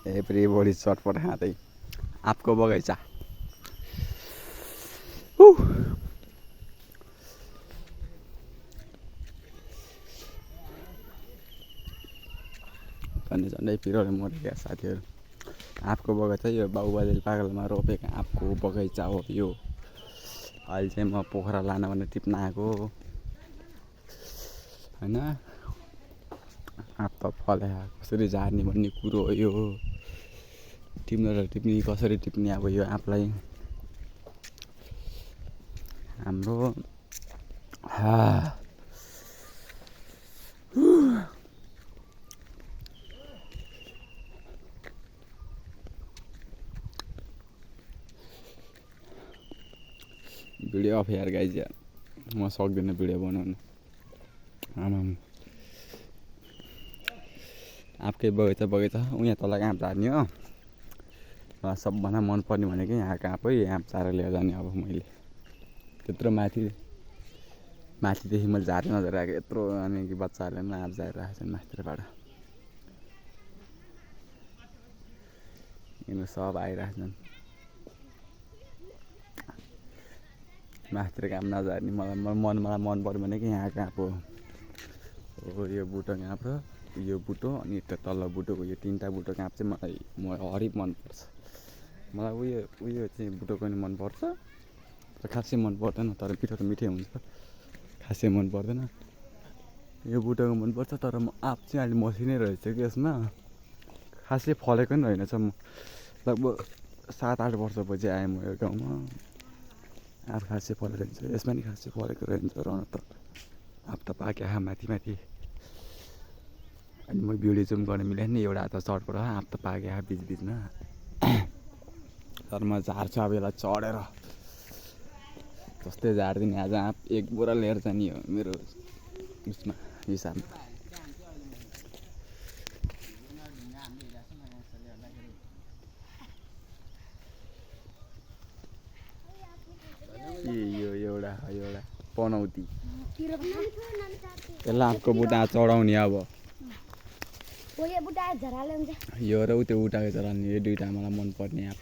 Everybody चटपट खाँदै आँपको बगैँचा झन्डै झन्डै पिरोले मरेका साथीहरू। आँपको बगैँचा यो बाबुबाजेले पागलमा रोपेको आँपको बगैँचा हो यो। अहिले चाहिँ म पोखरा लान भनेर टिप्न आएको होइन। आँप त फल्यो कसरी झार्ने भन्ने कुरो हो यो। टिप्ने कसरी टिप्ने अब यो आँपलाई हाम्रो भिडियो अफ यार गाइज यार म सक्दिनँ भिडियो बनाउनु। आमाम आँपकै बगैँचा उहाँ तल आँप झार्ने हो। मलाई सबभन्दा मनपर्ने भनेको यहाँको आँपै आँप चारेर लिएर जाने। अब मैले त्यत्रो माथिदेखि मैले झार्दै नझारेर आएको यत्रो अनि बच्चाहरूले पनि आँप झारेर आएको छन् माथितिरबाट। यिनीहरू सब आइरहेको छन् माथितिर आँप नझार्ने। मलाई मन पर्यो भनेको यहाँको आँप हो। यो बुटोको आँप र यो बुटो अनि तल्लो बुटोको यो तिनवटा बुटोको आँप चाहिँ मलाई हरिक मनपर्छ। मलाई उयो चाहिँ बुटोको नि मनपर्छ तर खासै मन पर्दैन। तर मिठो त मिठै हुन्छ खासै मन पर्दैन। यो बुटोको मनपर्छ तर आँप चाहिँ अहिले मसिनै रहेछ कि यसमा खासै फलेको नि रहेनछ। म लगभग 7-8 वर्षपछि आएँ म यो गाउँमा। आँप खासै फलेको रहेछ यसमा नि खासै फलेको रहेछ र त आँप त पाक्यो माथि अनि म भिडियो जुम गर्न मिलेन नि एउटा त चटपट आँप त पाक्यो बिचबिचमा। तर म झार्छु अब यसलाई चढेर जस्तै झार्दिने आज आँप 1 बोरा लिएर जाने हो मेरो उसमा हिसाबमा। यो एउटा पनौती यसलाई आँपको बुट्टा चढाउने अब यो र त्यो उठाएको चढाउने यो दुइटा मलाई मनपर्ने आँप।